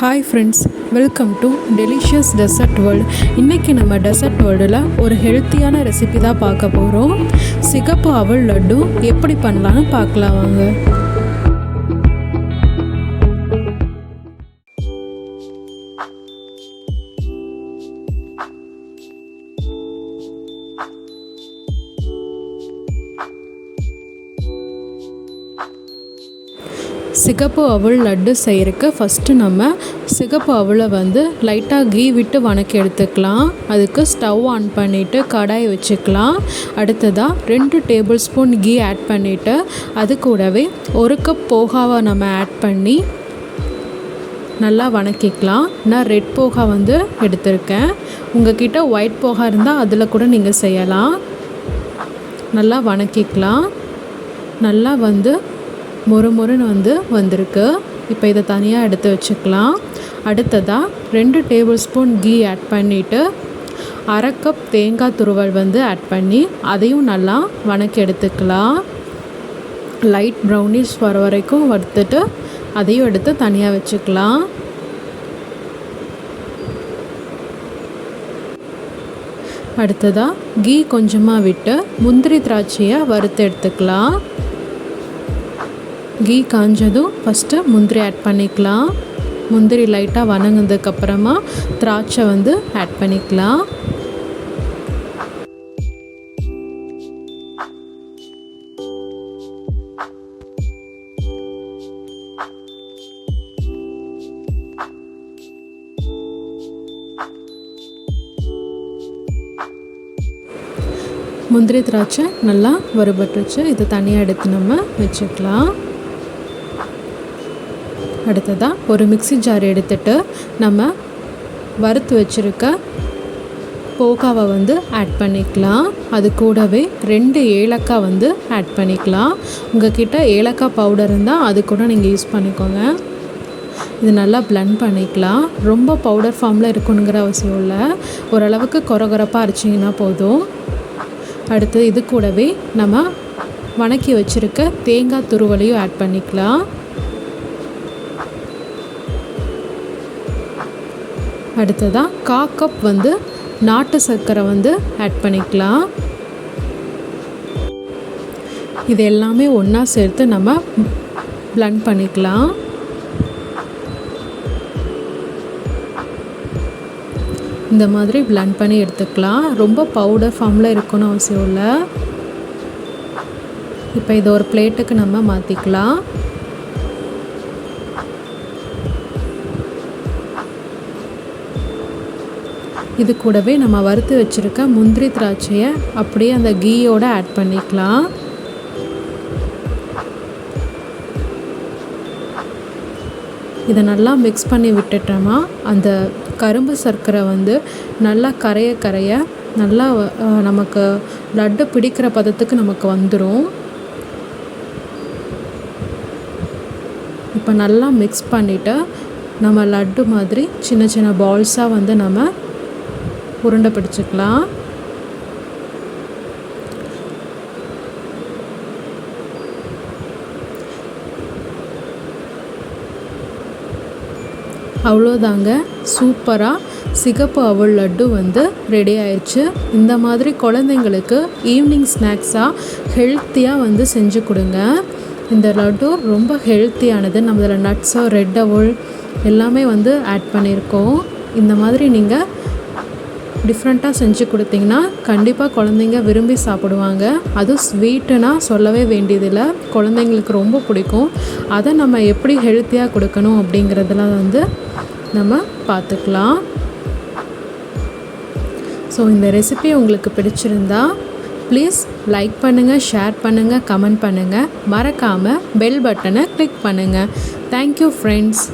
Hi friends, welcome to delicious dessert world. இன்றைக்கி நம்ம dessert வேர்ல்டில் ஒரு ஹெல்த்தியான ரெசிபி தான் பார்க்க போகிறோம். சிகப்பு அவல் லட்டு எப்படி பண்ணலான்னு பார்க்கலாம் வாங்க. சிகப்பு அவல் லட்டு செய்கிறதுக்கு ஃபஸ்ட்டு நம்ம சிகப்பு அவலை லைட்டாக கீ விட்டு வணக்கி எடுத்துக்கலாம். அதுக்கு ஸ்டவ் ஆன் பண்ணிவிட்டு கடாய் வச்சுக்கலாம். அடுத்ததாக 2 டேபிள் ஸ்பூன் கீ ஆட் பண்ணிவிட்டு அது கூடவே 1 கப் போகாவை நம்ம ஆட் பண்ணி நல்லா வணக்கிக்கலாம். நான் ரெட் போகா எடுத்திருக்கேன். உங்கள்கிட்ட ஒயிட் போகா இருந்தால் அதில் கூட நீங்கள் செய்யலாம். நல்லா வணக்கிக்கலாம். நல்லா மொறுமொறுன்னு வந்திருக்கு. இப்போ இதை தனியாக எடுத்து வச்சுக்கலாம். அடுத்ததாக 2 டேபிள் ஸ்பூன் கீ ஆட் பண்ணிவிட்டு 1/2 கப் தேங்காய் துருவல் ஆட் பண்ணி அதையும் நல்லா வணக்கி எடுத்துக்கலாம். லைட் ப்ரௌனிஷ் வர வரைக்கும் வறுத்துட்டு அதையும் எடுத்து தனியாக வச்சுக்கலாம். அடுத்ததாக கீ கொஞ்சமாக விட்டு முந்திரி திராட்சையை வறுத்து எடுத்துக்கலாம். கீ காஞ்சதும் ஃபஸ்ட்டு முந்திரி ஆட் பண்ணிக்கலாம். முந்திரி லைட்டாக வணங்கினதுக்கப்புறமா திராட்சை ஆட் பண்ணிக்கலாம். முந்திரி திராட்சை நல்லா வறுபட்டுருச்சு. இதை தனியாக எடுத்து நம்ம வச்சுக்கலாம். அடுத்ததாக ஒரு மிக்ஸி ஜார் எடுத்துகிட்டு நம்ம வறுத்து வச்சுருக்க போகாவை ஆட் பண்ணிக்கலாம். அது கூடவே 2 ஏலக்காய் ஆட் பண்ணிக்கலாம். உங்கள்கிட்ட ஏலக்காய் பவுடர் இருந்தால் அது கூட நீங்கள் யூஸ் பண்ணிக்கோங்க. இது நல்லா பிளெண்ட் பண்ணிக்கலாம். ரொம்ப பவுடர் ஃபார்மில் இருக்கணுங்கிற அவசியம் இல்லை. ஓரளவுக்கு கொரகொரப்பாக அரைச்சிங்கன்னா போதும். அடுத்து இது கூடவே நம்ம வணக்கி வச்சுருக்க தேங்காய் துருவலையும் ஆட் பண்ணிக்கலாம். அடுத்ததாக 1/4 கப் நாட்டு சர்க்கரை ஆட் பண்ணிக்கலாம். இது எல்லாமே ஒன்றா சேர்த்து நம்ம பிளெண்ட் பண்ணிக்கலாம். இந்த மாதிரி பிளெண்ட் பண்ணி எடுத்துக்கலாம். ரொம்ப பவுடர் ஃபார்மில் இருக்கணும் அவசியம் இல்லை. இப்போ இதை ஒரு பிளேட்டுக்கு நம்ம மாற்றிக்கலாம். இது கூடவே நம்ம வறுத்து வச்சுருக்க முந்திரி திராட்சையை அப்படியே அந்த கீயோடு ஆட் பண்ணிக்கலாம். இதை நல்லா மிக்ஸ் பண்ணி விட்டுட்டோமா அந்த கரும்பு சர்க்கரை நல்லா கரைய நல்லா நமக்கு லட்டு பிடிக்கிற பதத்துக்கு நமக்கு வந்துடும். இப்போ நல்லா மிக்ஸ் பண்ணிவிட்டு நம்ம லட்டு மாதிரி சின்ன சின்ன பால்ஸாக நம்ம உருண்டை பிடிச்சிக்கலாம். அவ்வளோதாங்க, சூப்பராக சிகப்பு அவல் லட்டு ரெடி ஆயிடுச்சு. இந்த மாதிரி குழந்தைங்களுக்கு ஈவினிங் ஸ்நாக்ஸாக ஹெல்த்தியாக செஞ்சு கொடுங்க. இந்த லட்டு ரொம்ப ஹெல்த்தியானது. நம்ம இதில் நட்ஸோ ரெட் அவல் எல்லாமே ஆட் பண்ணியிருக்கோம். இந்த மாதிரி நீங்கள் டிஃப்ரெண்ட்டாக செஞ்சு கொடுத்தீங்கன்னா கண்டிப்பாக குழந்தைங்க விரும்பி சாப்பிடுவாங்க. அதுவும் ஸ்வீட்டுனா சொல்லவே வேண்டியதில்லை, குழந்தைங்களுக்கு ரொம்ப பிடிக்கும். அதை நம்ம எப்படி ஹெல்த்தியாக கொடுக்கணும் அப்படிங்கிறதுலாம் நம்ம பார்த்துக்கலாம். ஸோ இந்த ரெசிபி உங்களுக்கு பிடிச்சிருந்தா ப்ளீஸ் லைக் பண்ணுங்கள், ஷேர் பண்ணுங்கள், கமெண்ட் பண்ணுங்கள். மறக்காமல் பெல் பட்டனை கிளிக் பண்ணுங்கள். Thank you friends.